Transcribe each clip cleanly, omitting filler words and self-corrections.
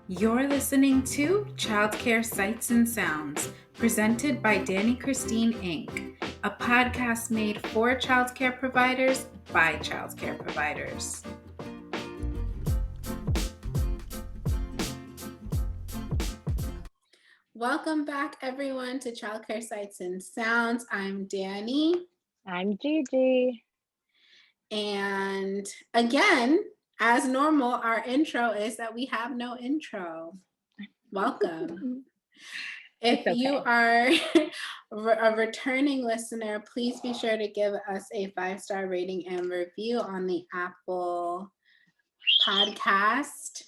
You're listening to Childcare Sights and Sounds, presented by Dani Christine Inc., a podcast made for childcare providers by childcare providers. Welcome back, everyone, to Childcare Sights and Sounds. I'm Dani. I'm Gigi. And again, as normal, our intro is that we have no intro. Welcome. If you are a returning listener, please be sure to give us a 5-star rating and review on the Apple Podcast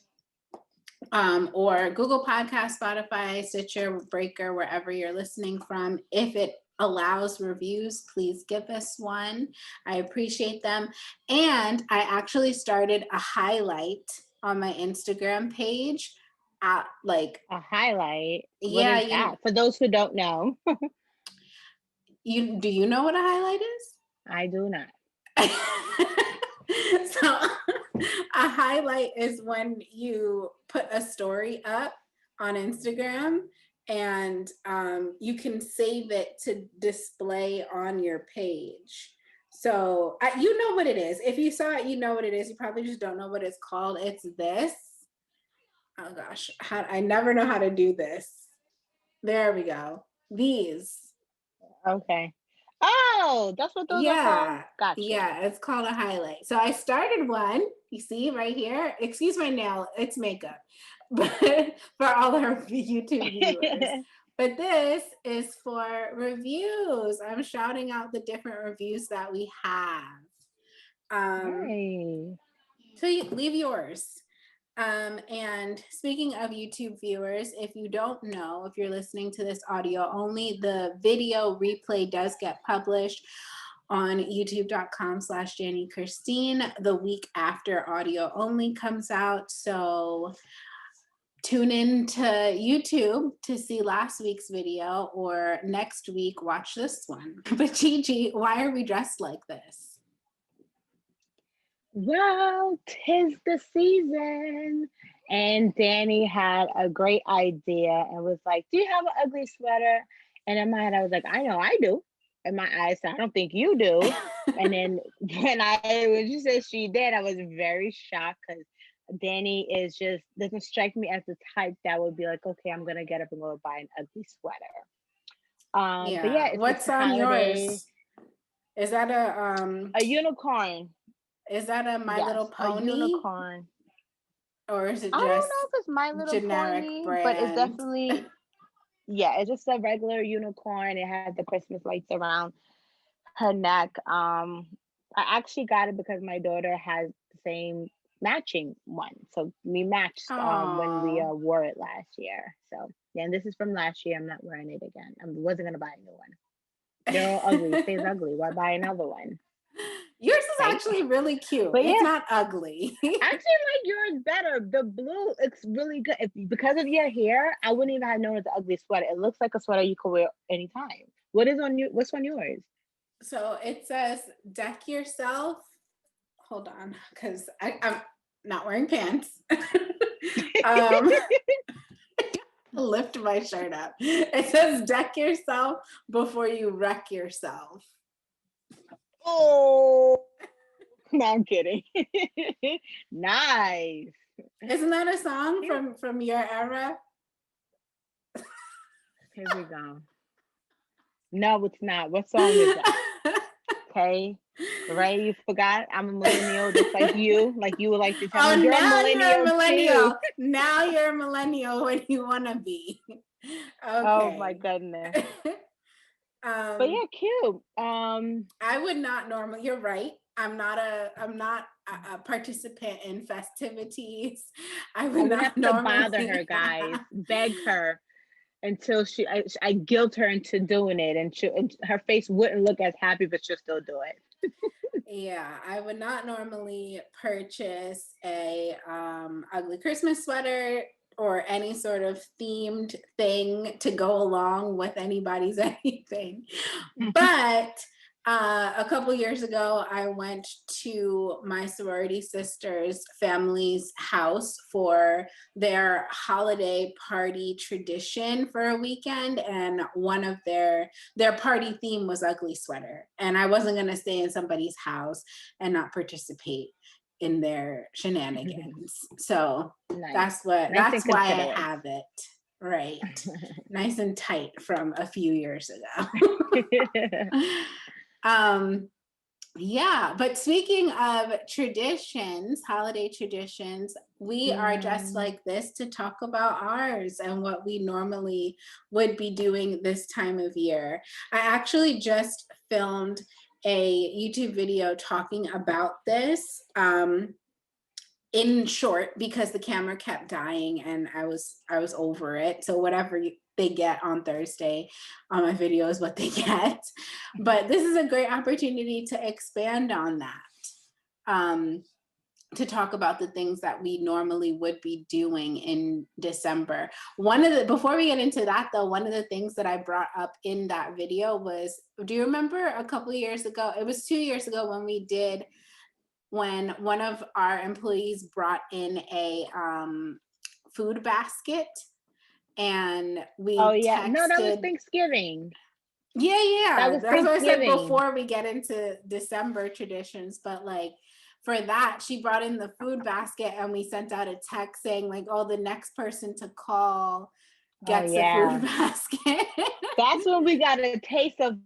or Google Podcast, Spotify, Stitcher, Breaker, wherever you're listening from. If it allows reviews, please give us one. I appreciate them. And I actually started a highlight on my Instagram page. A highlight. Yeah, what is that? For those who don't know. Do you know what a highlight is? I do not. So a highlight is when you put a story up on Instagram and you can save it to display on your page. So you know what it is. If you saw it, you know what it is. You probably just don't know what it's called. It's this. Oh gosh, I never know how to do this. There we go. These. Okay. Oh, that's what those are called? Gotcha. Yeah, it's called a highlight. So I started one, you see right here. Excuse my nail, it's makeup. But for all our YouTube viewers. But this is for reviews. I'm shouting out the different reviews that we have. Hey. So leave yours. And speaking of YouTube viewers, if you don't know, if you're listening to this audio only, the video replay does get published on youtube.com/Dani Christine the week after audio only comes out. So tune in to YouTube to see last week's video, or next week, watch this one. But Gigi, why are we dressed like this? Well, 'tis the season. And Dani had a great idea and was like, do you have an ugly sweater? And in my head, I was like, I know I do. In my eyes, I don't think you do. And then when you said she did, I was very shocked because Dani doesn't strike me as the type that would be like, okay, I'm gonna get up and go buy an ugly sweater. But yeah, what's on yours? Is that a unicorn? Is that a My Little Pony? A unicorn. Or is it just I don't know if it's My Little Pony, brand? But it's definitely it's just a regular unicorn. It has the Christmas lights around her neck. I actually got it because my daughter has the same matching one, so we matched when we wore it last year. So yeah, and this is from last year. I'm not wearing it again. I wasn't gonna buy a new one. They're all ugly. It stays ugly. Why buy another one? Yours is actually really cute. But it's not ugly. I actually like yours better. The blue, it's really good. Because of your hair, I wouldn't even have known it's an ugly sweater. It looks like a sweater you could wear anytime. What's on yours? So it says, deck yourself. Hold on, because I'm not wearing pants. Lift my shirt up. It says, deck yourself before you wreck yourself. Oh, no, I'm kidding. Nice. Isn't that a song from your era? Here we go. No, it's not. What song is that? Okay. Ray, you forgot? I'm a millennial just like you. Like you would like to tell me. You're a millennial. Now you're a millennial when you want to be. Okay. Oh my goodness. But yeah, cute. I would not normally. You're right. I'm not a participant in festivities. I would not have to bother her, guys. Beg her until I guilt her into doing it, and her face wouldn't look as happy, but she'll still do it. Yeah, I would not normally purchase a ugly Christmas sweater or any sort of themed thing to go along with anybody's anything. But A couple years ago, I went to my sorority sister's family's house for their holiday party tradition for a weekend, and one of their party theme was ugly sweater. And I wasn't gonna stay in somebody's house and not participate in their shenanigans. So Nice. that's Nice and why I considerate. have it. Right. Nice and tight from a few years ago. um yeah, but speaking of traditions, holiday traditions, we are just Yeah. like this to talk about ours and what we normally would be doing this time of year. I actually just filmed a YouTube video talking about this. In short, because the camera kept dying and I was over it. So whatever they get on Thursday on my video is what they get. But this is a great opportunity to expand on that. Um, to talk about the things that we normally would be doing in December. Before we get into that though, one of the things that I brought up in that video was, do you remember a couple of years ago? It was 2 years ago when one of our employees brought in a food basket and Oh we yeah. No, that was texted. Thanksgiving. That Yeah, was that's what I said Thanksgiving. before we get into December traditions. But like for that, she brought in the food basket and we sent out a text saying like, oh, the next person to call Oh gets a food yeah. basket. That's when we got a taste of,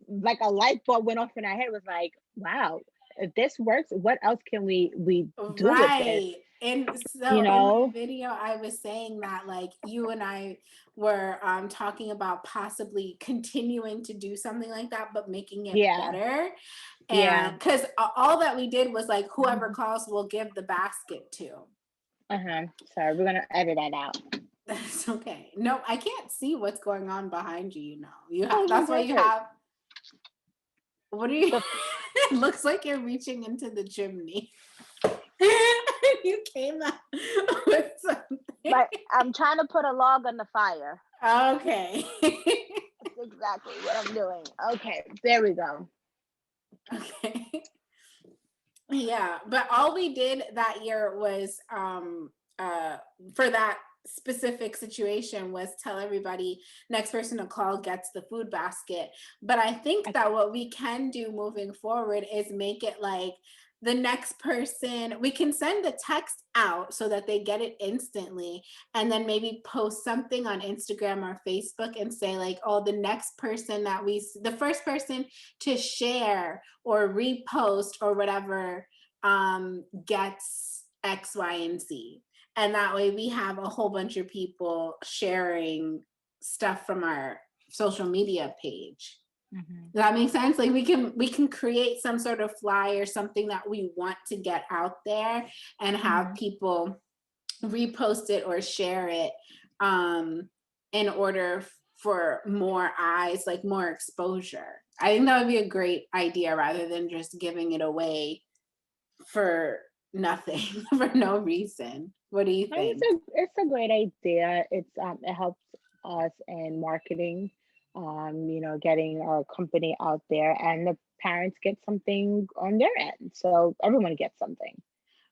like, a light bulb went off in our head. It was like, wow, if this works, what else can we do with this? Right. And You so in my know? video, I was saying that like you and I were talking about possibly continuing to do something like that, but making it Yeah. better. And Yeah. because all that we did was like, whoever calls, we'll give the basket to. Uh-huh. Sorry, we're gonna edit that out. That's okay. No, I can't see what's going on behind you, you know. Oh, we're That's why you good. have, what are you, The it looks like you're reaching into the chimney. You came out with something. Like, I'm trying to put a log on the fire. Okay. That's exactly what I'm doing. Okay, there we go. Okay. Yeah, but all we did that year was for that specific situation was tell everybody next person to call gets the food basket. But I think that what we can do moving forward is make it like the next person, we can send the text out so that they get it instantly, and then maybe post something on Instagram or Facebook and say like, oh, the first person to share or repost or whatever gets X, Y, and Z. And that way we have a whole bunch of people sharing stuff from our social media page. Mm-hmm. Does that make sense? Like we can create some sort of flyer, something that we want to get out there and have Mm-hmm. people repost it or share it in order for more eyes, like more exposure. I think that would be a great idea rather than just giving it away for nothing, for no reason. What do you And think? it's a great idea. It helps us in marketing, getting our company out there, and the parents get something on their end. So everyone gets something.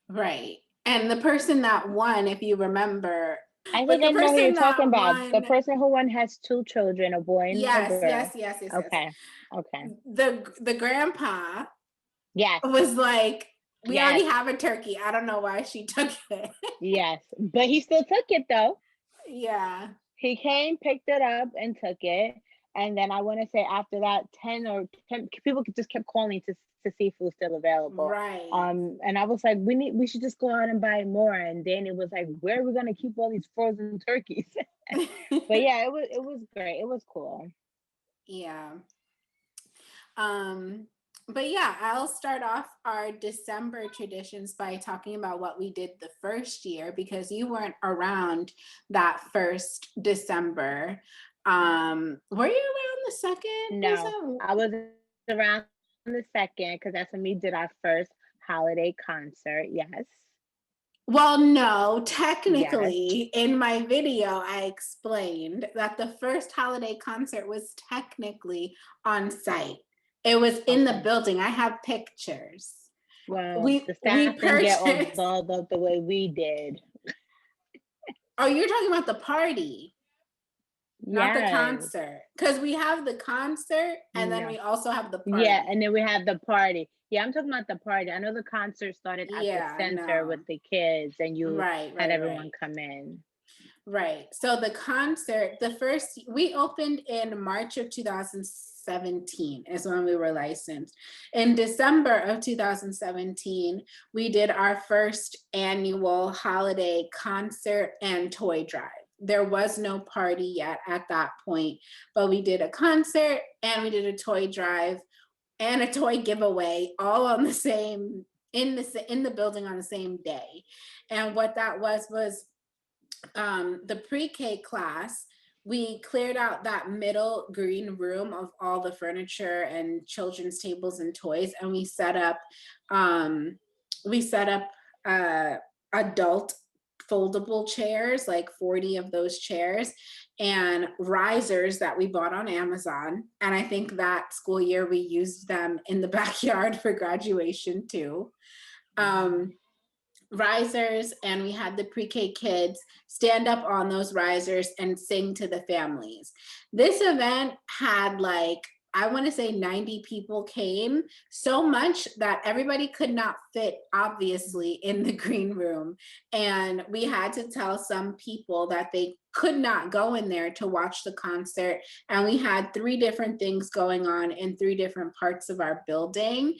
Right. And the person that won, if you remember, I but think the I know who you're person talking that about. The won, person who won has two children, a boy and a yes, girl. yes, yes, yes, yes. Okay. Okay. The grandpa Yes. was like, we Yes. already have a turkey. I don't know why she took it. Yes. But he still took it though. Yeah. He came, picked it up, and took it. And then I want to say after that, 10 people just kept calling to see if it was still available. Right. And I was like, we should just go out and buy more. And then it was like, where are we gonna keep all these frozen turkeys? But yeah, it was great. It was cool. Yeah. Um, but yeah, I'll start off our December traditions by talking about what we did the first year because you weren't around that first December. Were you around the second No, December? I was around the second because that's when we did our first holiday concert. Yes. Well, no, Yes. technically, in my video, I explained that the first holiday concert was technically on site. It was in the Okay. building. I have pictures. Well, We the we staff didn't get all purchased. dolled up the way we did. Oh, you're talking about the party, not the Yes. concert. Because we have the concert and then No. we also have the Yeah, party. and then we had the party. Yeah, I'm talking about the party. I know the concert started at the Yeah, center with no. the kids, and you Right, had right, everyone right. come in. Right. So the concert, we opened in March of 2017 is when we were licensed. In December of 2017, we did our first annual holiday concert and toy drive. There was no party yet at that point, but we did a concert and we did a toy drive and a toy giveaway all on the same in the building on the same day. And what that was the pre-K class, we cleared out that middle green room of all the furniture and children's tables and toys, and we set up adult foldable chairs, like 40 of those chairs, and risers that we bought on Amazon. And I think that school year we used them in the backyard for graduation too. Risers, and we had the pre-K kids stand up on those risers and sing to the families. This event had I want to say 90 people came, so much that everybody could not fit, obviously, in the green room. And we had to tell some people that they could not go in there to watch the concert. And we had 3 different things going on in 3 different parts of our building.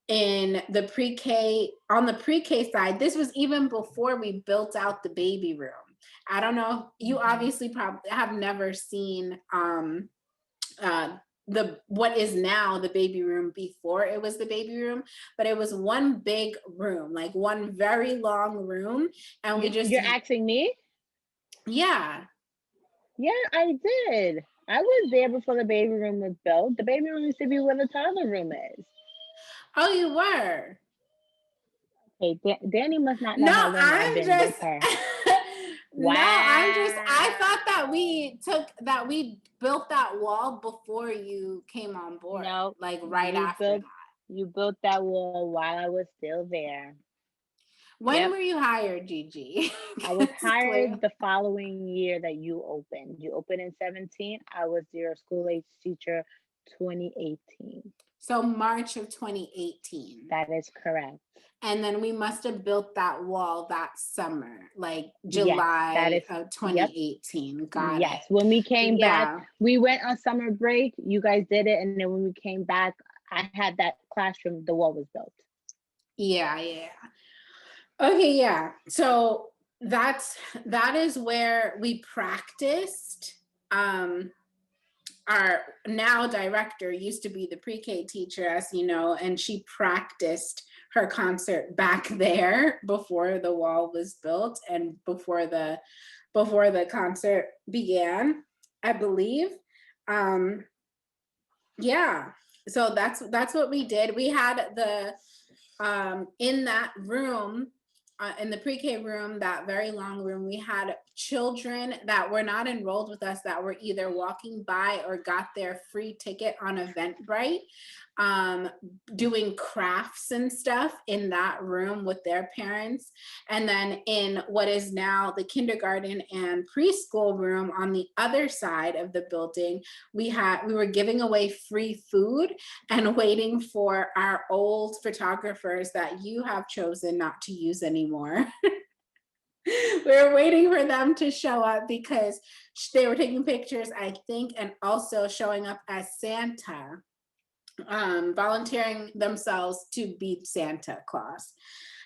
In the pre-K, on the pre-K side, this was even before we built out the baby room. I don't know, you obviously probably have never seen the what is now the baby room before it was the baby room, but it was one big room, like one very long room, and we just You're asking me? yeah. Yeah, I did. I was there before the baby room was built. The baby room used to be where the toddler room is. Oh, you were. Hey, Danny must not know No, how long I've I'm been with just her. no, I Wow. thought that we built that wall before you came on board, No, like right you after built that. you built that wall while I was still there. When Yep. were you hired, Gigi? I was 'Cause clear. hired the following year that you opened. You opened in 17. I was your school age teacher 2018. So March of 2018. That is correct. And then we must have built that wall that summer, like Yes, that July is, of yep. 2018. Got Yes. it. When we came back, Yeah. we went on summer break. You guys did it. And then when we came back, I had that classroom, the wall was built. Yeah, yeah. Okay, yeah. So that is where we practiced. Our now director used to be the pre-K teacher, as you know, and she practiced her concert back there before the wall was built and before the concert began, I believe. Yeah. So that's what we did. We had the in that room, in the pre-K room, that very long room, we had children that were not enrolled with us that were either walking by or got their free ticket on Eventbrite, doing crafts and stuff in that room with their parents. And then in what is now the kindergarten and preschool room on the other side of the building, we were giving away free food and waiting for our old photographers that you have chosen not to use anymore. We were waiting for them to show up because they were taking pictures, I think, and also showing up as Santa, volunteering themselves to be Santa Claus.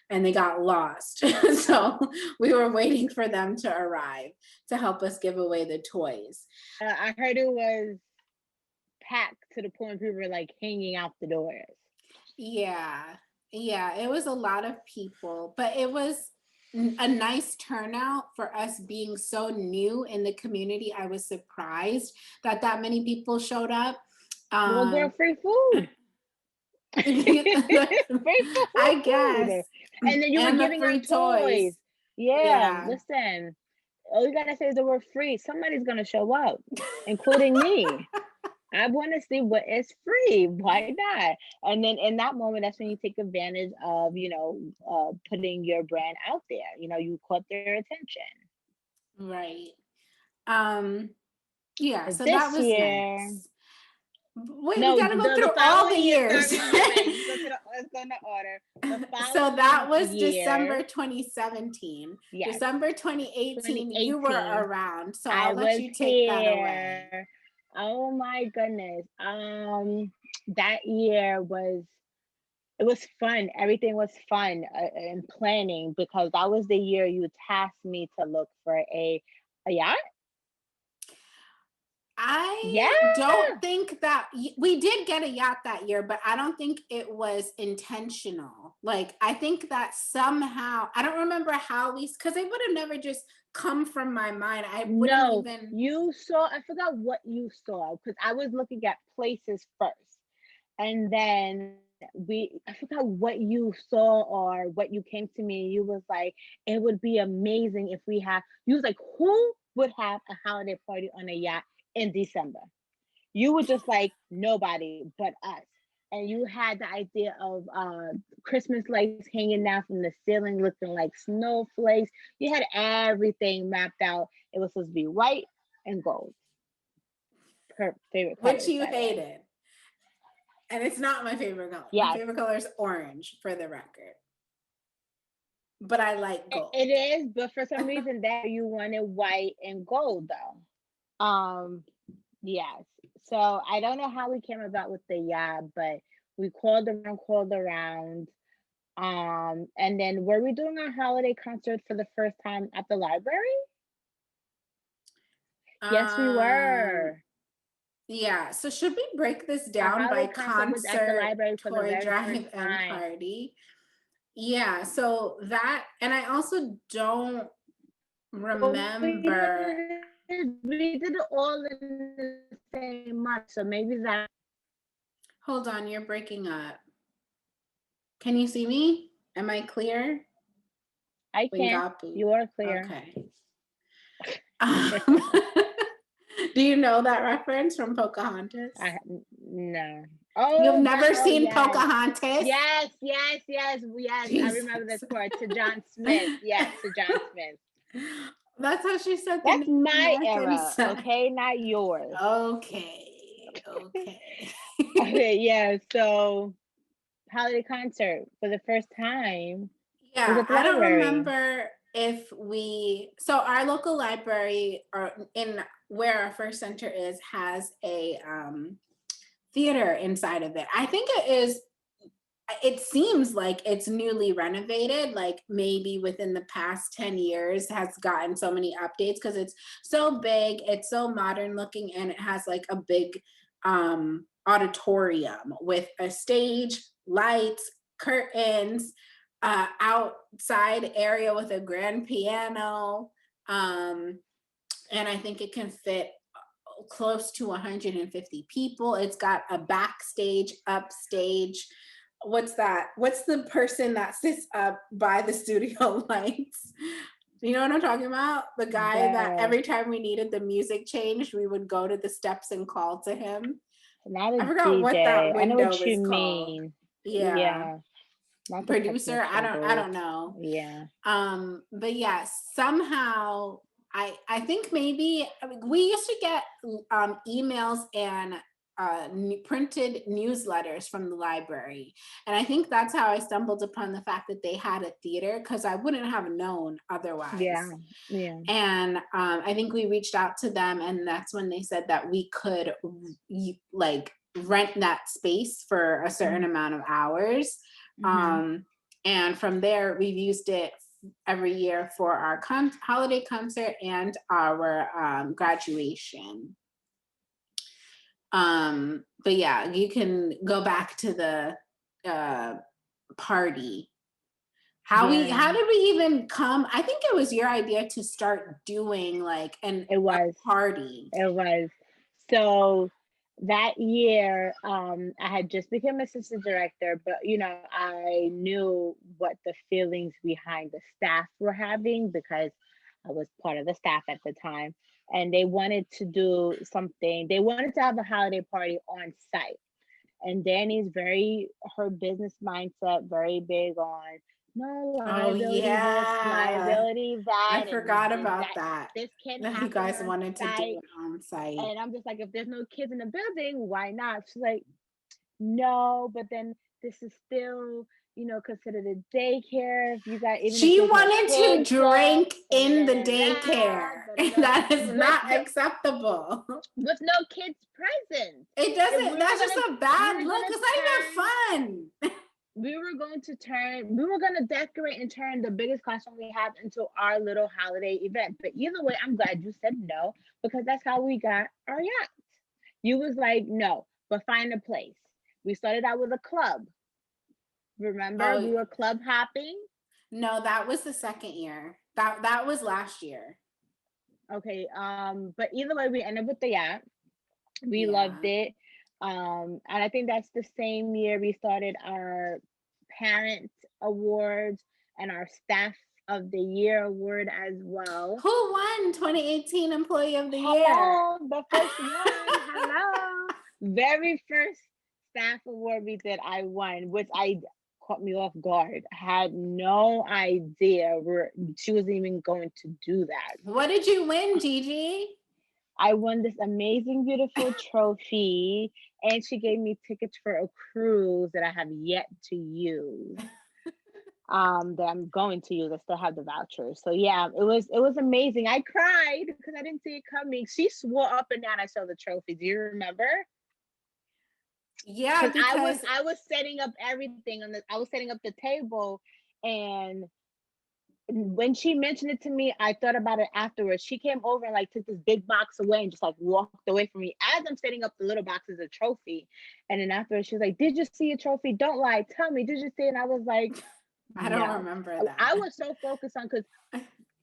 And they got lost. So we were waiting for them to arrive to help us give away the toys. I heard it was packed to the point people were like hanging out the doors. Yeah. Yeah, it was a lot of people, but it was a nice turnout for us being so new in the community. I was surprised that many people showed up. Well, girl, free food. Free I food. guess. And then you were And the giving free out toys. toys. Yeah, Yeah. listen. All you gotta say is the word free. Somebody's gonna show up, including me. I want to see what is free. Why not? And then in that moment, that's when you take advantage of, putting your brand out there. You caught their attention. Right. Um, yeah, But so that this was year, nice. Wait, we no, gotta go the through all the following year, years. sorry, you're right. Let's go in the order. The So that following was year, December 2017. yes, December 2018, you were 2018, around. So I I'll let was you take that away. here. Oh my goodness. That year was fun. Everything was fun and planning because that was the year you tasked me to look for a yacht. I Yeah. don't think that we did get a yacht that year, but I don't think it was intentional. Like, I think that somehow, I don't remember how because it would have never just come from my mind. I wouldn't No, even. you saw, I forgot what you saw because I was looking at places first. And then I forgot what you saw or what you came to me. You was like, it would be amazing if you was like, who would have a holiday party on a yacht in December? You were just like, nobody but us. And you had the idea of Christmas lights hanging down from the ceiling looking like snowflakes. You had everything mapped out. It was supposed to be white and gold. Her favorite Which colors, you by the way. hated. And it's not my favorite color. My Yes, favorite color is orange, for the record. But I like it gold. is, but for some reason that you wanted white and gold though. Yes. So I don't know how we came about with the but we called around. And then were we doing our holiday concert for the first time at the library? Yes, we Um, were. yeah. So should we break this Our down by holiday concert was at the concert, library for the toy very first drive, and time. party? Yeah. So that, and I also don't Well, remember. we did it all in the same month, so maybe that. Hold on, you're breaking up. Can you see me? Am I clear? I can. Wingapu. You are clear. Okay. Um, do you know that reference from Pocahontas? No. You've Oh never wow, seen yes. Pocahontas? Yes, yes, yes, yes. I remember Jesus. the chord to John Smith. Yes, to John Smith. That's how she said the That's Native my American era, side. okay, not yours. Okay. Okay. Okay, yeah. So holiday concert for the first time was Yeah, at the I don't library. remember if so our local library, or in where our first center is, has a theater inside of it. I think it seems like it's newly renovated, like maybe within the past 10 years has gotten so many updates because it's so big, it's so modern looking, and it has like a big auditorium with a stage, lights, curtains, outside area with a grand piano. And I think it can fit close to 150 people. It's got a backstage, upstage. What's that? What's the person that sits up by the studio lights? You know what I'm talking about? The guy that The every time we needed the music changed, we would go to the steps and call to him. Not I a forgot what that DJ. I know window what you is called. mean. Yeah. Yeah, not the Producer, technician I booth. don't know. Yeah. But yeah, somehow I think maybe, I mean, we used to get emails and printed newsletters from the library, and I think that's how I stumbled upon the fact that they had a theater, because I wouldn't have known otherwise. Yeah. Yeah. And I think we reached out to them, and that's when they said that we could like rent that space for a certain amount of hours. Mm-hmm. And from there, we've used it every year for our holiday concert and our graduation. But yeah, you can go back to the party. How Yeah. did we even come? I think it was your idea to start doing like It a was. party. It was. So that year, I had just become assistant director, but I knew what the feelings behind the staff were having because I was part of the staff at the time. and they wanted to do something. They wanted to have a holiday party on site. And Danny's her business mindset, very big on no Oh liability this, yeah. liability I that, and forgot that about that. this can That you happen guys on wanted to do site. it on site. And I'm just like, if there's no kids in the building, why not? She's like, no, but then this is still, considered a daycare. If you got, even if She there's no wanted kids to there, drink da da in da the da da daycare. da da da. That is With not acceptable. with no kids present. It And doesn't, that's just a we bad were look. gonna It's not turn even fun. we were gonna decorate and turn the biggest classroom we have into our little holiday event. But either way, I'm glad you said no, because that's how we got our yacht. You was like, no, but find a place. We started out with a club. Remember, we Oh, were club hopping. no, that was the second year. That was last year. Okay, but either way, we ended with the yacht. We loved Yeah. it. And I think that's the same year we started our parent awards and our staff of the year award as well. Who won 2018 Employee of the Year? Hello, the first one. Hello. Very first staff award we did, I won, which I caught me off guard. I had no idea she was even going to do that. What did you win, Gigi? I won this amazing, beautiful trophy, and she gave me tickets for a cruise that I have yet to use. That I'm going to use. I still have the vouchers. So yeah, it was amazing. I cried because I didn't see it coming. She swore up and down I saw the trophy. Do you remember? Yeah, because I was setting up everything I was setting up the table, and when she mentioned it to me, I thought about it afterwards. She came over and like took this big box away and just like walked away from me as I'm setting up the little boxes of trophy. And then afterwards, she was like, "Did you see a trophy? Don't lie. Tell me, did you see it?" And I was like, I don't "No." remember I that. was so focused on because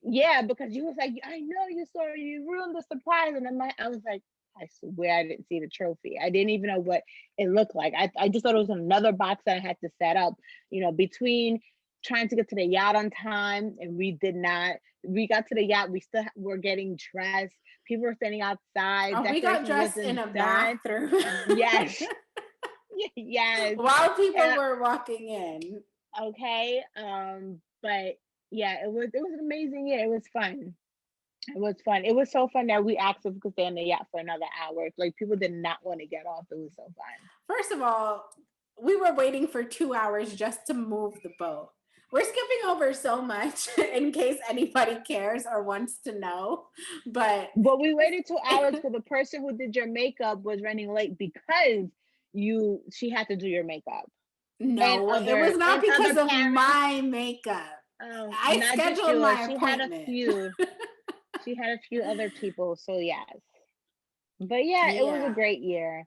you was like, "I know you saw it. You ruined the surprise." And then I was like, I swear I didn't see the trophy. I didn't even know what it looked like. I just thought it was another box that I had to set up, between trying to get to the yacht on time, and we did not. We got to the yacht, we still were getting dressed. People were standing outside. Oh, we got Decoration dressed in wasn't a done. bathroom. Yes. Yes. While people And were walking in. okay. But yeah, it was an amazing year. It was fun. It was fun. It was so fun that we asked if we could stay on the yacht for another hour. Like, people did not want to get off. It was so fun. First of all, we were waiting for 2 hours just to move the boat. We're skipping over so much in case anybody cares or wants to know. But we waited 2 hours because the person who did your makeup was running late because she had to do your makeup. no, it was not and because other of parents. my makeup. I Not just scheduled yours. my She had a appointment. few. She had a few other people. So yes. But yeah, it was a Yeah. great year.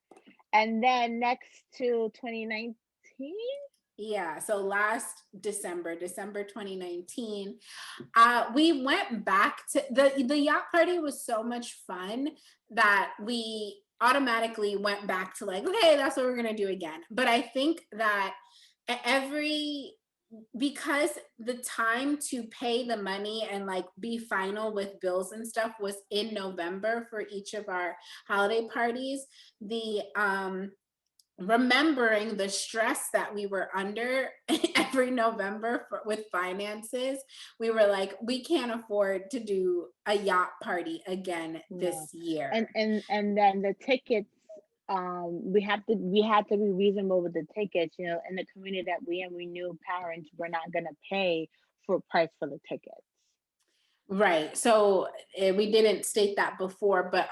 And then next to 2019. Yeah, so last December 2019, we went back to the yacht party. Was so much fun that we automatically went back to like, okay, that's what we're gonna do again. But I think that because the time to pay the money and like be final with bills and stuff was in November for each of our holiday parties, the remembering the stress that we were under every November with finances, we were like, we can't afford to do a yacht party again this year. And then the tickets, we had to be reasonable with the tickets. In the community that we knew parents were not going to pay for price for the tickets. Right. So we didn't state that before, but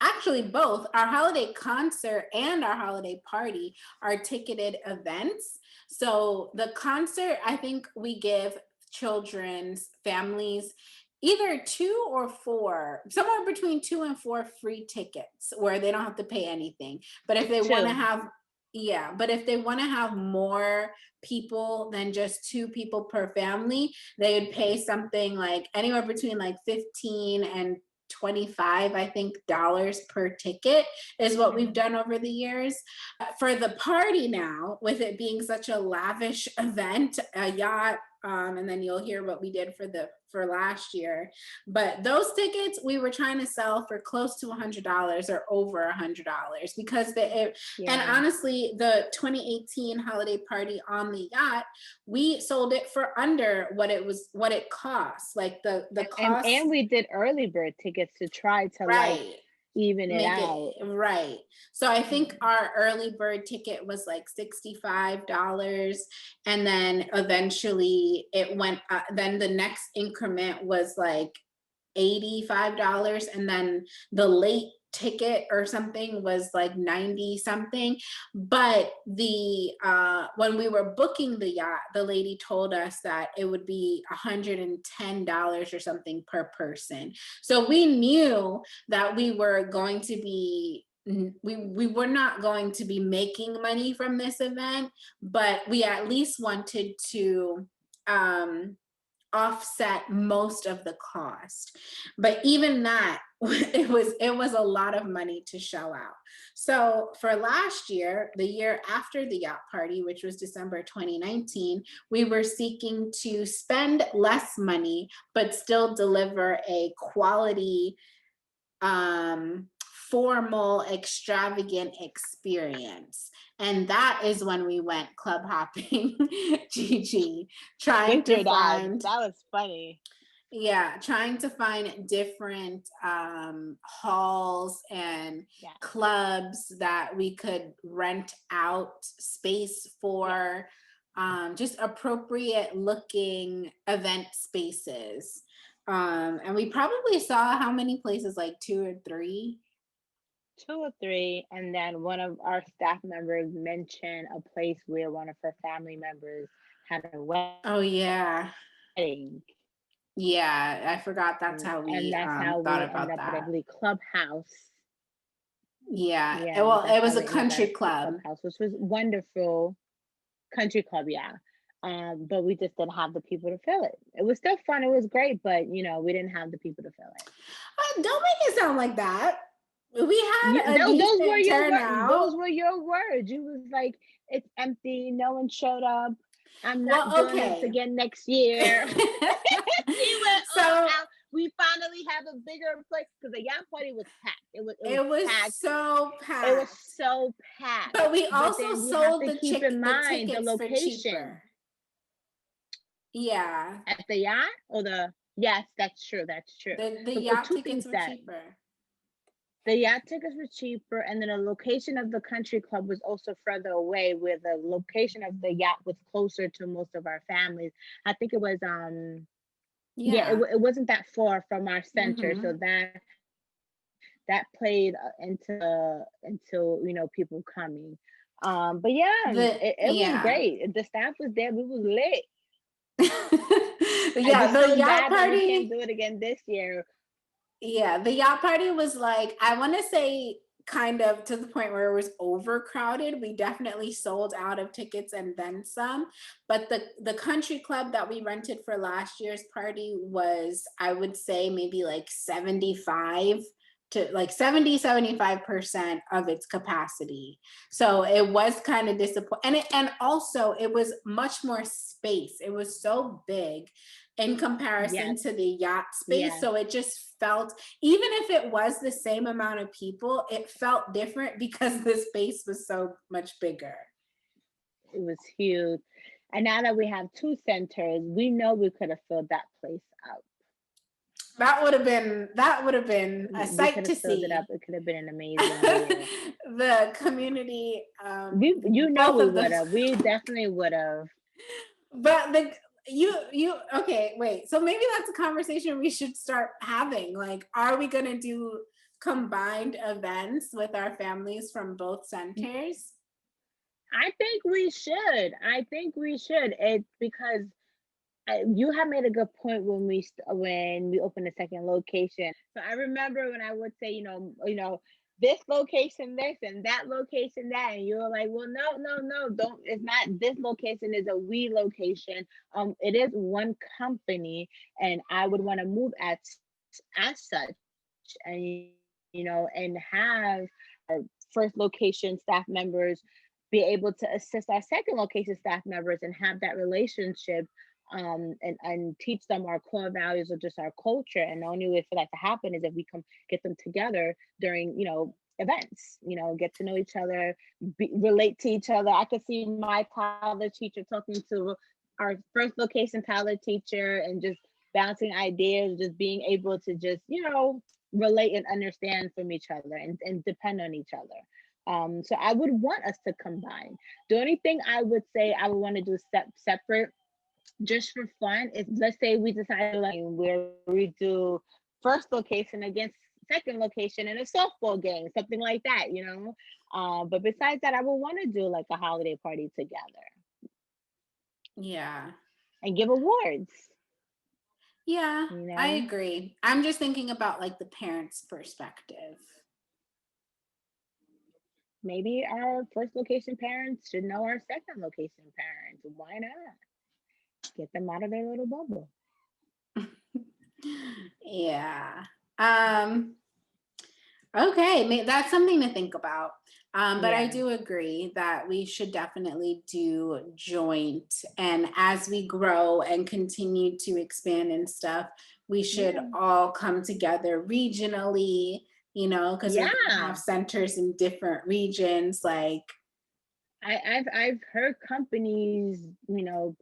actually both our holiday concert and our holiday party are ticketed events. So the concert, I think we give children's families either 2 or 4, somewhere between 2 and 4 free tickets where they don't have to pay anything. But if they want to have but if they want to have more people than just 2 people per family, they would pay something like anywhere between like 15 and 25, I think, dollars per ticket is what we've done over the years. For the party now, with it being such a lavish event, a yacht, And then you'll hear what we did for last year. But those tickets we were trying to sell for close to $100 or over $100 because and honestly, the 2018 holiday party on the yacht, we sold it for under what it cost. Like the cost. And we did early bird tickets to try to like Right. even it Make out. it right. So I think our early bird ticket was like $65, and then eventually it went then the next increment was like $85, and then the late ticket or something was like 90 something. But the when we were booking the yacht, the lady told us that it would be $110 or something per person. So we knew that we were going to be we were not going to be making money from this event, but we at least wanted to offset most of the cost. But even that, it was a lot of money to shell out. So for last year, the year after the yacht party, which was December 2019, we were seeking to spend less money but still deliver a quality formal, extravagant experience. And that is when we went club hopping, Gigi, trying to find. That was funny. Yeah, trying to find different halls and clubs that we could rent out space for, just appropriate looking event spaces. And we probably saw how many places, like 2 or 3? 2 or 3, and then one of our staff members mentioned a place where one of her family members had a wedding. Oh yeah. Yeah, I forgot that's how we thought about that. At, I believe, Clubhouse. Yeah. Well, it was a country club. Clubhouse, which was wonderful. Country club, yeah. But we just didn't have the people to fill it. It was still fun. It was great, but we didn't have the people to fill it. Don't make it sound like that. We had decent turnout. Those were your words. You was like, it's empty. No one showed up. I'm not doing this again next year. We finally have a bigger place because the yacht party was packed. It was packed. So packed. It was so packed. But we also sold the tickets for cheaper. Yeah. At the yacht or yes, that's true. The yacht tickets were cheaper. The yacht tickets were cheaper, and then the location of the country club was also further away, where the location of the yacht was closer to most of our families. I think it was it wasn't that far from our center, so that played into people coming. But it was great. The staff was there. We was lit. The yacht party. We can't do it again this year. Yeah, the yacht party was like, I want to say kind of to the point where it was overcrowded. We definitely sold out of tickets and then some. But the country club that we rented for last year's party was, I would say, maybe like 75% of its capacity. So it was kind of disappointing. And also it was much more space. It was so big in comparison to the yacht space. So it just felt, even if it was the same amount of people, it felt different because the space was so much bigger. It was huge. And now that we have 2 centers, we know we could have filled that place up. That would have been a sight to see. It could have been an amazing year. The community. We would have. We definitely would have. But okay, wait. So maybe that's a conversation we should start having. Like, are we gonna do combined events with our families from both centers? I think we should. It's because you have made a good point when we opened the second location. So I remember when I would say, this location, this, and that location, that, and you were like, well, no, don't. It's not. This location is a we location. It is one company, and I would want to move as such, and and have our first location staff members be able to assist our second location staff members and have that relationship and teach them our core values or just our culture. And the only way for that to happen is if we come get them together during, events, get to know each other, relate to each other. I could see my toddler teacher talking to our first location toddler teacher and just bouncing ideas, just being able to just, relate and understand from each other and depend on each other. So I would want us to combine. The only thing I would say I would want to do separate just for fun is, let's say we decide like where we do first location against second location in a softball game, something like that. But besides that, I would want to do like a holiday party together. Yeah. And give awards. Yeah, I agree. I'm just thinking about like the parents' perspective. Maybe our first location parents should know our second location parents. Why not? Get them out of their little bubble. Yeah. Okay, that's something to think about. But I do agree that we should definitely do joint. And as we grow and continue to expand and stuff, we should all come together regionally, because we're gonna have centers in different regions. Like I've heard companies,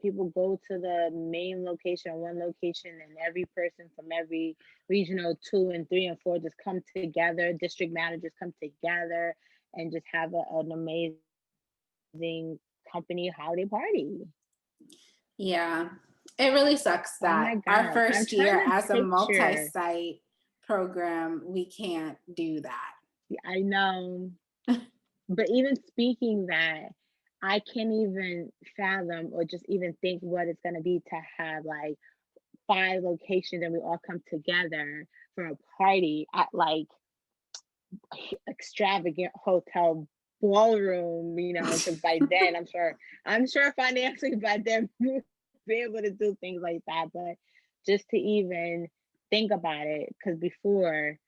people go to the main location, one location, and every person from every regional 2 and 3 and 4 just come together. District managers come together and just have an amazing company holiday party. Yeah, it really sucks that our first year as a multi-site program, we can't do that. I know. But even speaking that, I can't even fathom or just even think what it's going to be to have like 5 locations and we all come together for a party at like extravagant hotel ballroom, because by then I'm sure financially by then we'll be able to do things like that. But just to even think about it, because before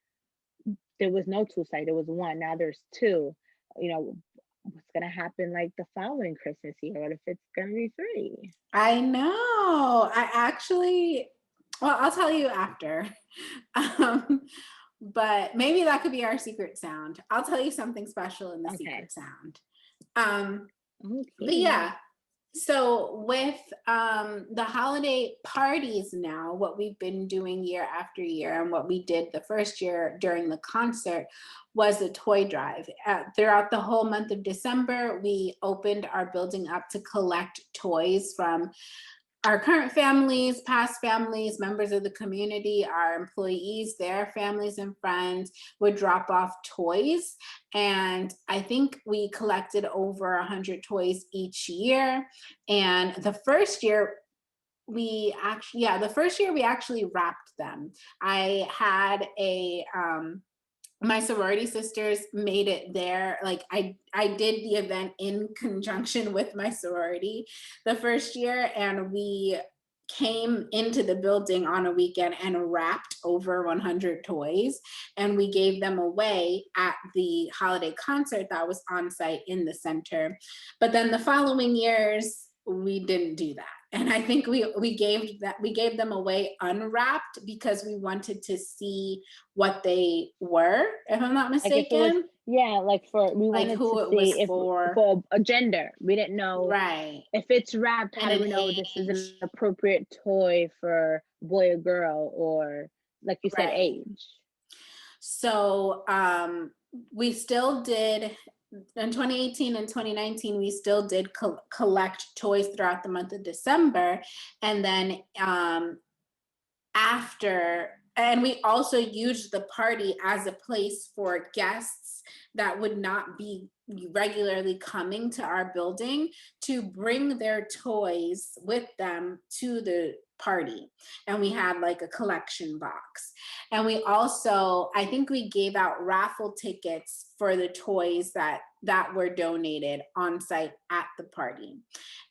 there was no 2 site, there was 1. Now there's 2. What's gonna happen like the following Christmas year? What if it's gonna be 3? I know. I'll tell you after. But maybe that could be our secret sound. I'll tell you something special in the secret sound. But yeah, so with the holiday parties now, what we've been doing year after year and what we did the first year during the concert was a toy drive. Throughout the whole month of December, we opened our building up to collect toys from our current families, past families, members of the community, our employees, their families and friends would drop off toys. And I think we collected over 100 toys each year. And the first year, we actually wrapped them. I had my sorority sisters made it there. Like I did the event in conjunction with my sorority the first year, and we came into the building on a weekend and wrapped over 100 toys, and we gave them away at the holiday concert that was on site in the center. But then the following years, we didn't do that. And I think we gave them away unwrapped because we wanted to see what they were, if I'm not mistaken. We wanted to see if for a gender. We didn't know if it's wrapped, how do we know this is an appropriate toy for boy or girl, or like you said, age. So we still did. In 2018 and 2019, we still did collect toys throughout the month of December. And then and we also used the party as a place for guests that would not be regularly coming to our building to bring their toys with them to the party. And we had like a collection box. And we also, I think we gave out raffle tickets for the toys that were donated on site at the party.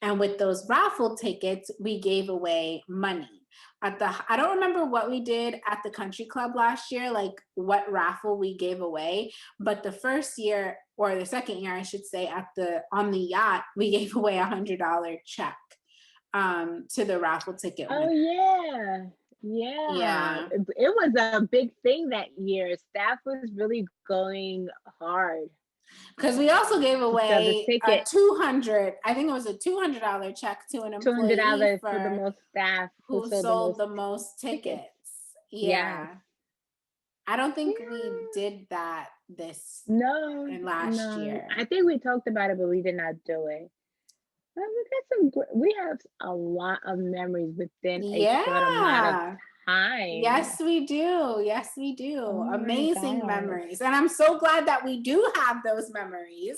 And with those raffle tickets, we gave away money. I don't remember what we did at the country club last year, like what raffle we gave away, but the first year, or the second year, I should say, on the yacht, we gave away $100 check. to the raffle ticket Oh winner. yeah. Yeah. Yeah. It was a big thing that year. Staff was really going hard Because we also gave to sell the away a ticket. 200, I think it was a $200 check to an employee $200 for the most staff who who sold the sold most the most tickets. tickets. Yes. Yeah. I don't think we Yeah. did that this No, in last no. year. I think we talked about it, but we did not do it. But we got we have a lot of memories within a short amount of Yeah. time. Yes, we do. Yes, we do. Oh my Amazing gosh. memories. And I'm so glad that we do have those memories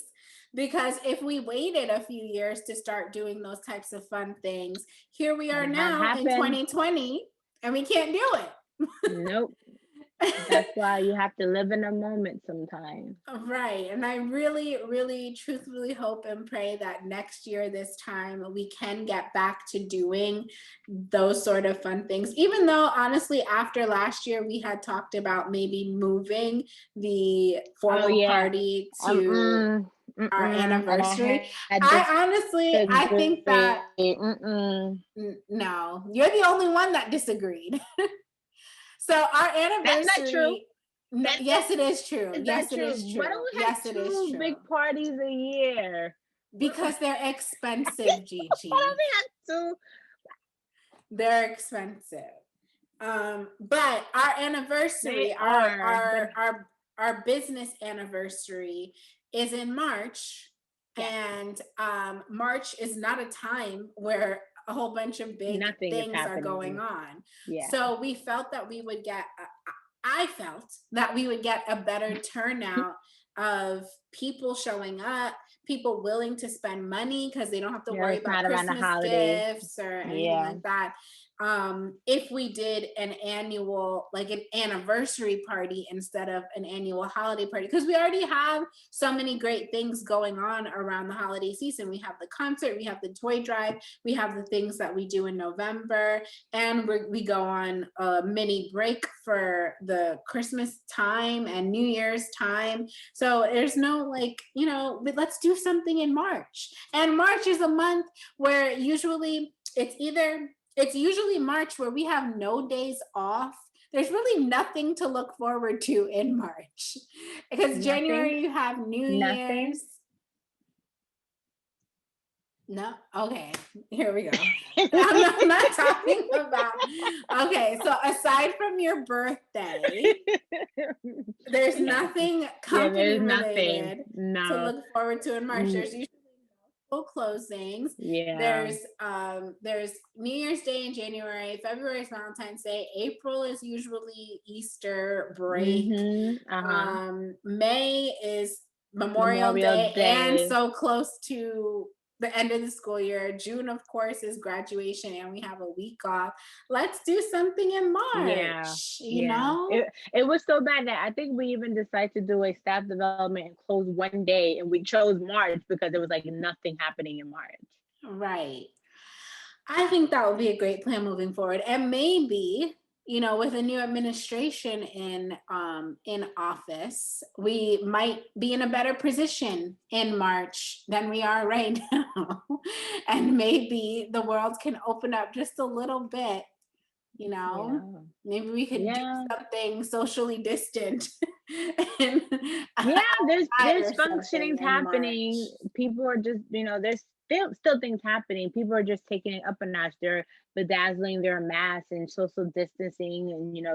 because if we waited a few years to start doing those types of fun things, here we are Wouldn't have now in happened. 2020 and we can't do Nope. it. That's why you have to live in a moment sometimes. Right. And I really, really truthfully hope and pray that next year, this time, we can get back to doing those sort of fun things. Even though, honestly, after last year, we had talked about maybe moving the Oh formal yeah. party to our And anniversary. I had I think that disagree. Mm-mm. no, you're the only one that disagreed. So our That's not true. anniversary, no, That yes, it is true. is not Yes, it true. is Why true. don't we have Yes, it is two big true. parties a year? Because they're expensive, Why don't Gigi. we have two? They're expensive. But our They anniversary, are, but our business anniversary is in March. yes, And March is not a time where a whole bunch of big nothing is things are going happening. on. Yeah. So we felt that we would get I felt that we would get a better turnout of people showing up, people willing to spend money because they don't have to Yeah, worry it's about not around the Christmas holidays. gifts or anything Yeah. like that. If we did an annual, like an anniversary party instead of an annual holiday party, because we already have so many great things going on around the holiday season. We have the concert, we have the toy drive, we have the things that we do in November, and we go on a mini break for the Christmas time and New Year's time. So there's no like, but let's do something in March. And March is a month where usually it's usually March where we have no days off. There's really nothing to look forward to in March because Nothing. January you have New Nothing. Year's. No, okay, here we go. I'm not talking about. Okay, so aside from your birthday, there's nothing Yeah, company there's nothing. related to No. look forward to in March. There's usually no closings. Yeah. There's New Year's Day in January. February is Valentine's Day. April is usually Easter break. Uh-huh. May is Memorial Memorial Day and Day. so close to the end of the school year. June, of course, is graduation and we have a week off. Let's do something in Yeah. March, Yeah. It was so bad that I think we even decided to do a staff development and close one day, and we chose March because there was like nothing happening in March. Right. I think that would be a great plan moving forward. And maybe, with a new administration in office, we might be in a better position in March than we are right now. And maybe the world can open up just a little bit, Yeah. maybe we could do Yeah. something socially distant and Yeah, outside there's or something functionings in happening. March. People are just, there's still things happening. People are just taking it up a notch. They're bedazzling their masks and social distancing, and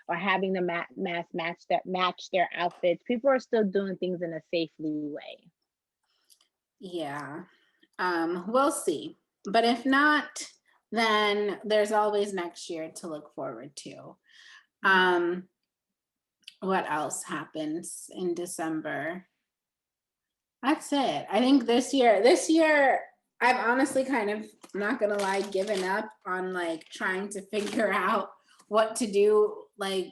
or having the mask match their outfits. People are still doing things in a safely way. Yeah. We'll see. But if not, then there's always next year to look forward to. Um, what else happens in December? That's it. I think this year, I've honestly kind of, not gonna lie, given up on like trying to figure out what to do. Like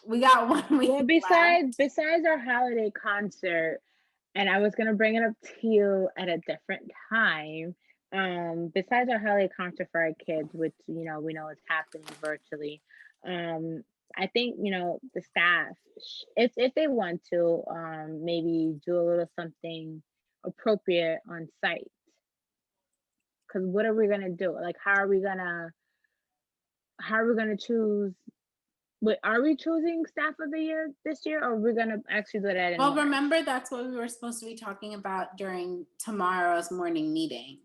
we got 1 week Well, left. besides our holiday concert, and I was gonna bring it up to you at a different time. Besides our holiday concert for our kids, which we know is happening virtually, um, I think the staff, if they want to, maybe do a little something appropriate on site, Because what are we gonna do? Like, how are we gonna choose? Wait, are we choosing staff of the year this year, or we're gonna actually do that in Well, March? remember, that's what we were supposed to be talking about during tomorrow's morning meeting,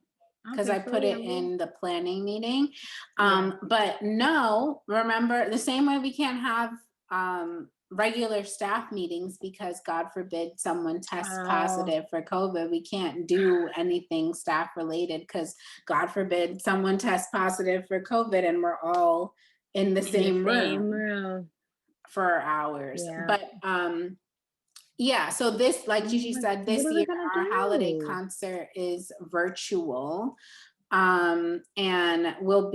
because I put it in the planning meeting. But no, remember, the same way we can't have regular staff meetings because God forbid someone tests positive for COVID. We can't do anything staff related because God forbid someone tests positive for COVID and we're all in the same room for hours. Yeah. But yeah, so this, like Gigi said, this year our holiday concert is virtual. And we'll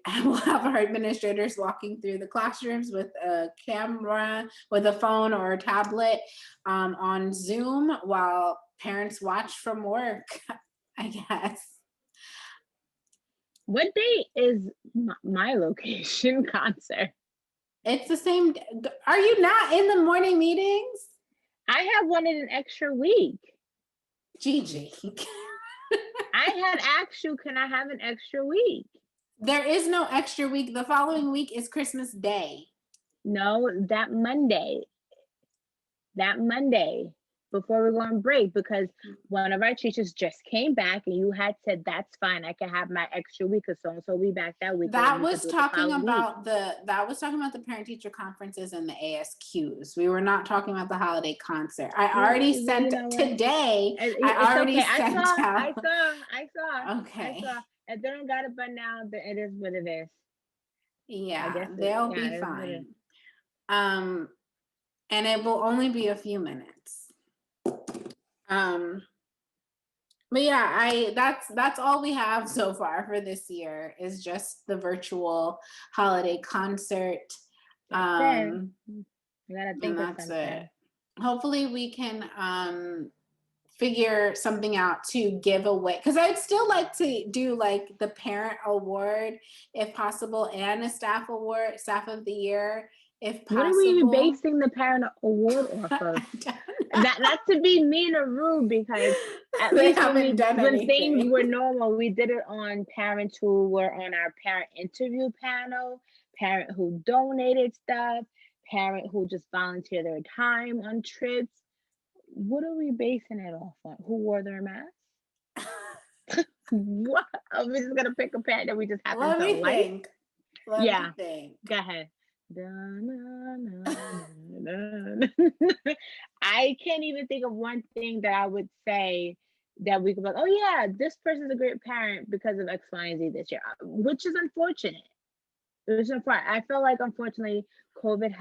have our administrators walking through the classrooms with a camera, with a phone or a tablet, on Zoom while parents watch from work, I guess. What day is my location concert? It's the same. Are you not in the morning meetings? I have one in an extra week. Gigi. I had asked you, can I have an extra week? There is no extra week. The following week is Christmas Day. No, that Monday. Before we go on break, because one of our teachers just came back and you had said, that's fine, I can have my extra week or so. So we back that week. That was talking about the parent teacher conferences and the ASQs. We were not talking about the holiday concert. I already sent today. I already sent out. I saw. Okay. I saw. If they don't got it by now, then it is what it is. Yeah, they'll be fine. And it will only be a few minutes. But yeah, that's all we have so far for this year is just the virtual holiday concert. You gotta think and of that's something. it. Hopefully we can figure something out to give away, because I'd still like to do like the parent award if possible and a staff award, staff of the year if possible. What are we basing the parent award off of? Not to be mean or rude, because at least when things were normal, we did it on parents who were on our parent interview panel, parent who donated stuff, parent who just volunteered their time on trips. What are we basing it off on? Who wore their mask? What? Are we just gonna pick a parent that we just happen to like? Let me think. Go ahead. I can't even think of one thing that I would say that we could be like, oh yeah, this person's a great parent because of X, Y, and Z this year, which is unfortunate. I feel like unfortunately COVID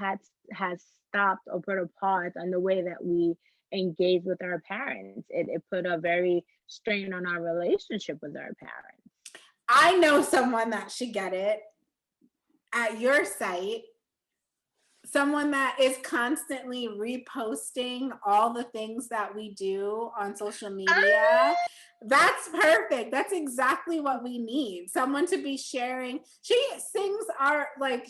has stopped or put a pause on the way that we engage with our parents. It put a very strain on our relationship with our parents. I know someone that should get it at your site. Someone that is constantly reposting all the things that we do on social media. That's perfect. That's exactly what we need. Someone to be sharing. She sings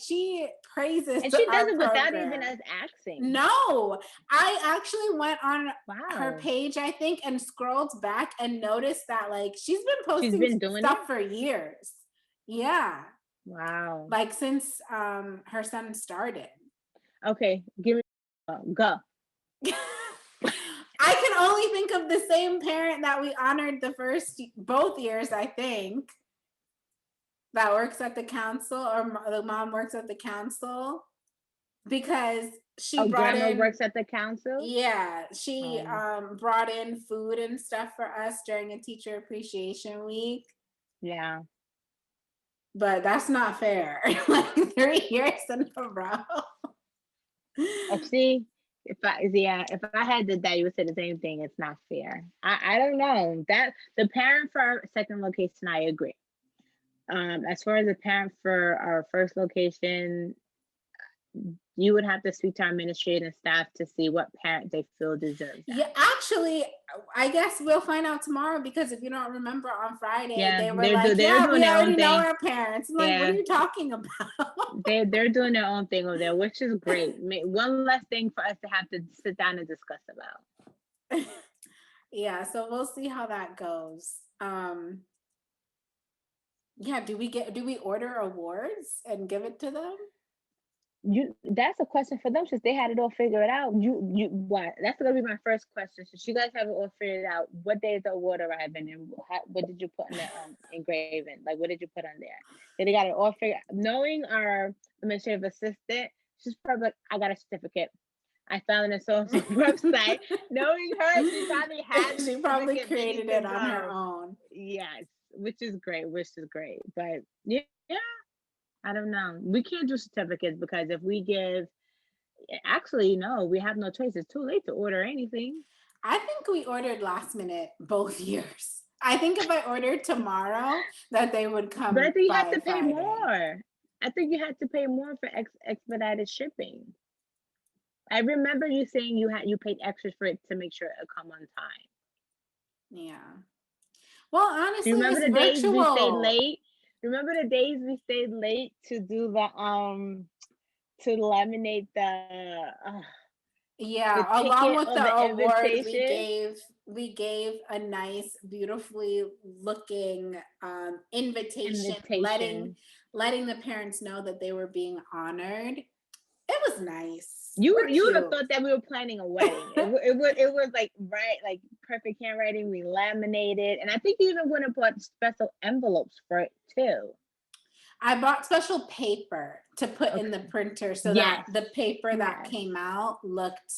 she praises, and she does it without even us asking. No, I actually went on her page, I think, and scrolled back and noticed that she's been posting stuff for years. Yeah. Wow. Since her son started. Okay, give me go. I can only think of the same parent that we honored both years, I think, that works at the council, or the mom works at the council, because she brought grandma works at the council. Yeah, she brought in food and stuff for us during a teacher appreciation week. Yeah. But that's not fair. 3 years in a row. See, if I had did that, you would say the same thing. It's not fair. I don't know that the parent for our second location, I agree. As far as the parent for our first location, you would have to speak to our administrative staff to see what parent they feel deserves that. Yeah, actually, I guess we'll find out tomorrow, because if you don't remember, on Friday they were like, "Yeah, we already know our parents." I'm like, what are you talking about? They're doing their own thing over there, which is great. One less thing for us to have to sit down and discuss about. Yeah, so we'll see how that goes. Yeah, do we order awards and give it to them? That's a question for them since they had it all figured out. You what? That's gonna be my first question. Since you guys have it all figured out, what day is the award arriving and what did you put in the engraving? Like what did you put on there? They got it all figured. Knowing our administrative assistant, she's probably like, I got a certificate. I found it on so website. Knowing her, she probably has the She probably certificate ready created to it on her go. own. Yes, which is great. Which is great. But yeah, I don't know. We can't do certificates because if we give, actually, no, we have no choice. It's too late to order anything. I think we ordered last minute both years. I think if I ordered tomorrow, that they would But I come think you have by to pay Friday. more. I think you had to pay more for expedited shipping. I remember you saying you paid extras for it to make sure it come on time. Yeah. Well, Do you honestly, remember it's the days we stayed virtual. late? Remember the days we stayed late to do the to laminate the Yeah, along ticket with or the the award, invitation we gave a nice, beautifully looking invitation, invitation. letting the parents know that they were being honored. It was nice. You We're would have cute. thought that we were planning a wedding. It was like right like perfect handwriting. We laminated, and I think you even went and bought special envelopes for it too. I bought special paper to put in the Okay. printer so that Yes. the paper that Yes. came out looked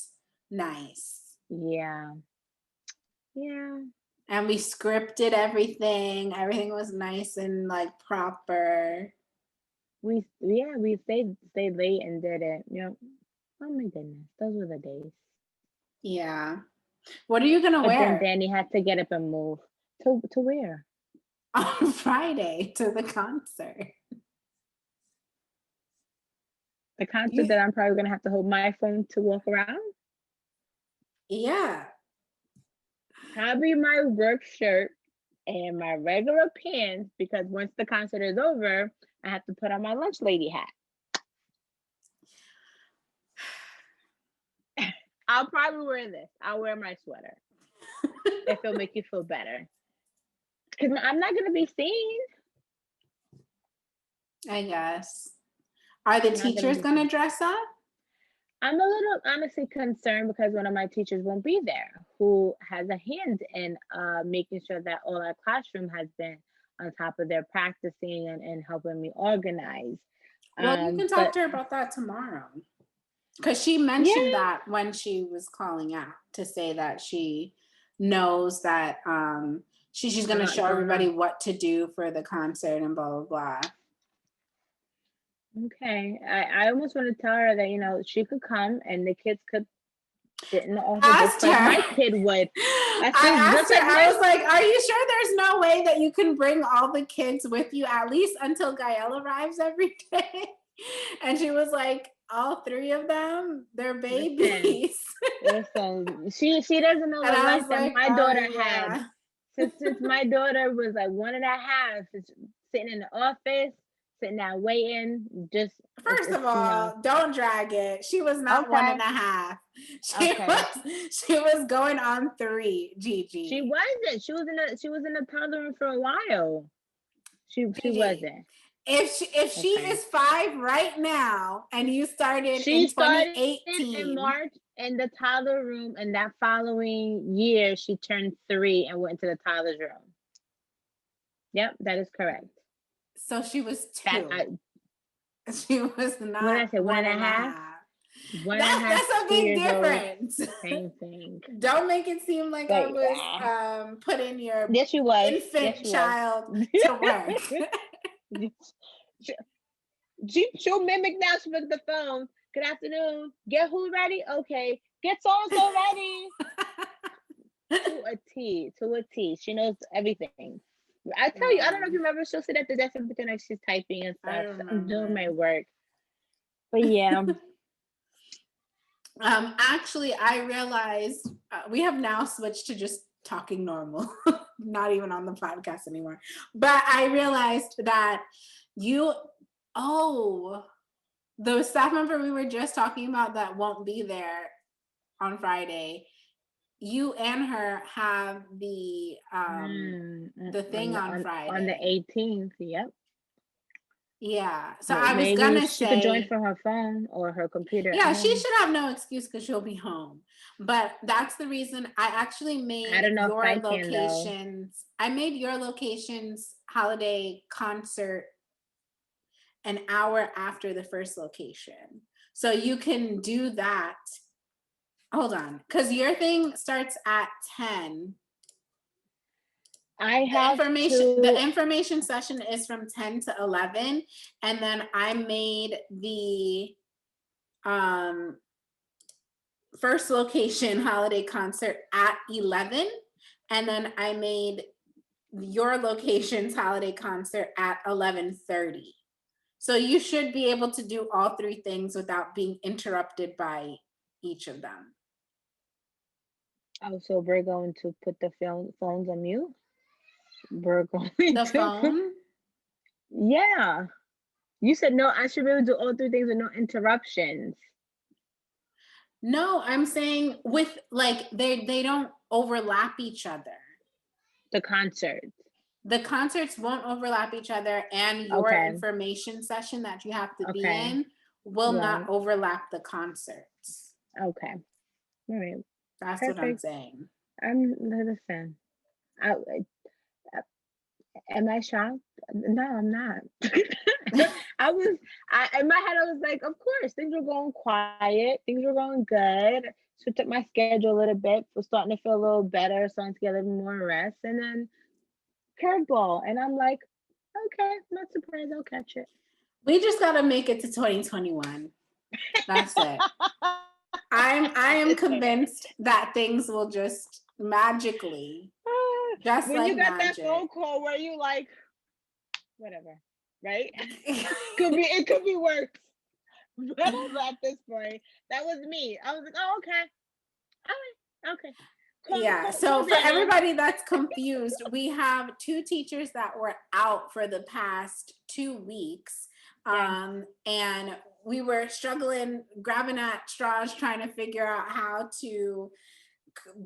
nice. Yeah. Yeah. And we scripted everything. Everything was nice and like proper. We stayed late and did it. Yep. Oh my goodness, those were the days. Yeah. What are you gonna But then wear Danny had to get up and move to where? on Friday to the concert? The concert You, that I'm probably gonna have to hold my phone to walk around. yeah. Probably my work shirt and my regular pants because once the concert is over, I have to put on my lunch lady hat. I'll probably wear this. I'll wear my sweater if it'll make you feel better. Because I'm not gonna be seen. I guess. Are the I'm not gonna teachers be gonna seen. dress up? I'm a little honestly concerned because one of my teachers won't be there, who has a hand in making sure that all our classroom has been on top of their practicing and helping me organize. Well, you can talk But to her about that tomorrow. Because she mentioned yeah, that when she was calling out to say that she knows that she's a going to lot's show going everybody on. what to do for the concert and blah blah blah. Okay, I almost want to tell her that she could come and the kids could sit in the office just Asked like her. my kid would. I I said just asked her. like I my was like, "Are you sure there's no way that you can bring all the kids with you at least until Gael arrives every day?" And she was like, "All three of them, they're listen. babies." Listen, she doesn't know And the I life was that like, my "Oh daughter had. yeah." Since my daughter was like 1.5, it's sitting in the office, sitting down waiting, just First of all, don't drag it. She was not one and okay, a half. She okay. was she was going on 3, She Gigi. wasn't. She was in the toddler room for a while. She Gigi. wasn't. If she Okay. is 5 right now and you started She in started in 2018, March in the toddler room, and that following year she turned 3 and went to the toddler's room. Yep, that is correct. so she was That 2. She was what did I not say? One one and a and a half, half. one and a half, That's a two big years old, difference. same thing. Don't make it seem like But I yeah, was putting your yes, you was. Yes, infant you was. child to work. She'll mimic now. She look at the phone. Good afternoon. Get who ready? Okay. Get so and so ready. To a T. To a T. She knows everything. I tell you, I don't know if you remember. She'll sit at the desk and pretend like she's typing and I stuff. I'm doing my remember. work. But yeah. Actually, I realized we have now switched to just talking normal, not even on the podcast anymore. But I realized that you, oh, the staff member we were just talking about that won't be there on Friday, you and her have the thing on Friday. On the 18th, yep. Yeah. So But I was maybe gonna she could join say, from her phone or her computer at yeah, she home. should have no excuse because she'll be home. But that's the reason I actually made I don't know if your I can, though. locations. I made your locations holiday concert an hour after the first location. So you can do that. Hold on, because your thing starts at 10. I have The to. information session is from 10 to 11, and then I made the first location holiday concert at 11, and then I made your location's holiday concert at 11:30. So you should be able to do all three things without being interrupted by each of them. Oh, so we're going to put the phones on mute. We're going The to put, phone? yeah. You said no, I should be able to do all three things with no interruptions. No, I'm saying with like they don't overlap each other. The concerts. The concerts won't overlap each other, and your Okay. information session that you have to be Okay. in will not Right. overlap the concerts. Okay. All right. That's what I'm Perfect. saying. I'm listen. I, am I shocked? No, I'm not. In my head, I was like, of course, things were going quiet, things were going good. Switched up my schedule a little bit, was starting to feel a little better, starting to get a little more rest, and then curveball, and I'm like, okay, not surprised, I'll catch it. We just gotta make it to 2021. That's it. I am convinced that things will just magically, just when like you got magic. that phone call where you like, whatever, right? It could be worse. Whatever at this point. That was me. I was like, oh, okay. All right. Okay. So for everybody that's confused, we have two teachers that were out for the past 2 weeks. And we were struggling, grabbing at straws, trying to figure out how to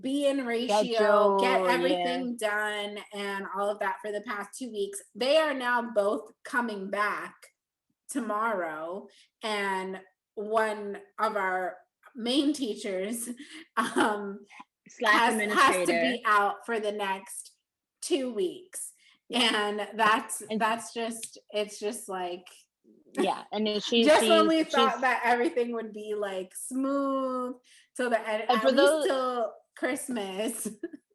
be in ratio, get everything done, and all of that for the past 2 weeks. They are now both coming back tomorrow, and one of our main teachers has to be out for the next 2 weeks. And that's just, it's just like, yeah. And then just when we thought that everything would be like smooth till the end, at least till Christmas.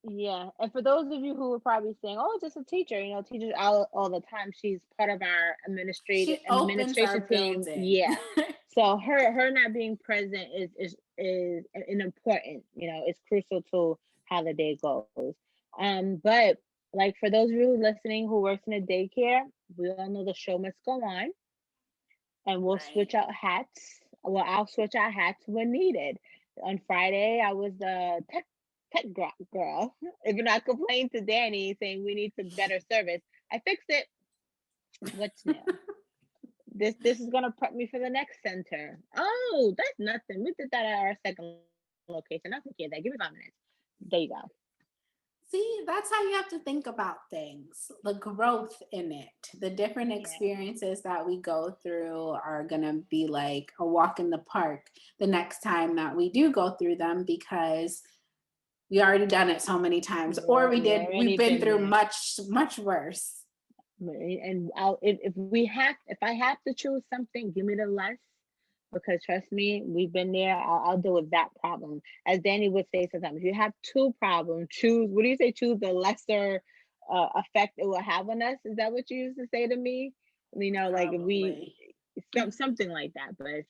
Yeah. And for those of you who were probably saying, oh, just a teacher, teachers out all the time. She's part of our administration team. Yeah. So her not being present is an important, it's crucial to how the day goes. But like for those of you listening who works in a daycare, we all know the show must go on. And we'll switch out hats. Well, I'll switch out hats when needed. On Friday, I was the tech girl. Even I complained to Dani saying we need some better service. I fixed it. What's new? This is gonna prep me for the next center. Oh, that's nothing. We did that at our second location. I can get that. Give me 5 minutes. There you go. See, that's how you have to think about things, the growth in it. The different experiences that we go through are going to be like a walk in the park the next time that we do go through them, because we already done it so many times, or we've been through much, much worse. And if I have to choose something, give me the less. Because trust me, we've been there. I'll deal with that problem. As Dani would say sometimes, if you have two problems, choose, what do you say, choose the lesser effect it will have on us? Is that what you used to say to me? Like something like that. But,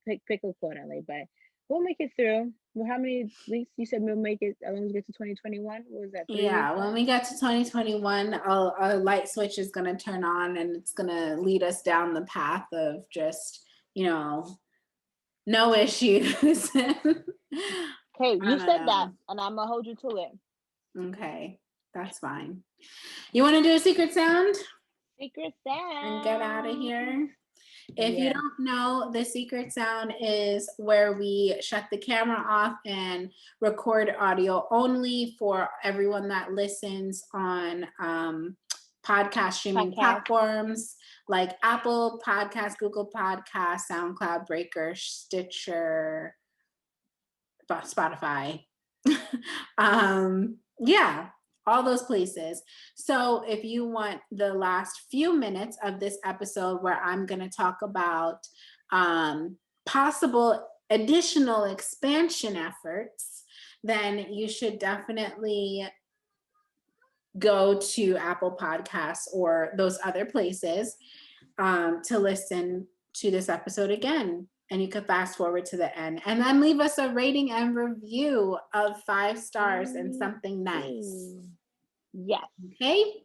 pick accordingly. But we'll make it through. Well, how many weeks? You said we'll make it, as long as we get to 2021? What was that, 3 weeks? Yeah, when we get to 2021, a light switch is going to turn on, and it's going to lead us down the path of just, no issues. Okay, you said that, and I'm gonna hold you to it. Okay, that's fine. You want to do a secret sound? Secret sound. And get out of here? If you Yeah. don't know, the secret sound is where we shut the camera off and record audio only for everyone that listens on podcast streaming platforms like Apple Podcasts, Google Podcasts, SoundCloud, Breaker, Stitcher, Spotify. Yeah, all those places. So if you want the last few minutes of this episode where I'm going to talk about possible additional expansion efforts, then you should definitely go to Apple Podcasts or those other places to listen to this episode again. And you could fast forward to the end and then leave us a rating and review of 5 stars and something nice. Yes. Okay.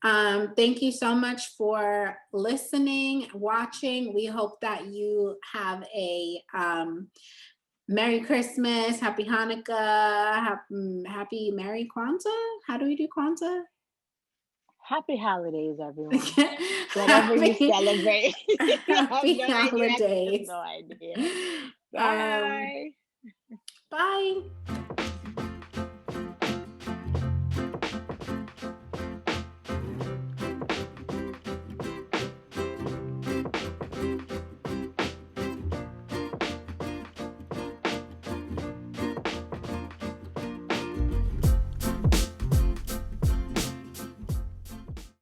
Thank you so much for listening, watching. We hope that you have a Merry Christmas, Happy Hanukkah, Happy Merry Kwanzaa. How do we do Kwanzaa? Happy holidays, everyone. Whatever you celebrate. Happy holidays. No idea. Bye. Bye.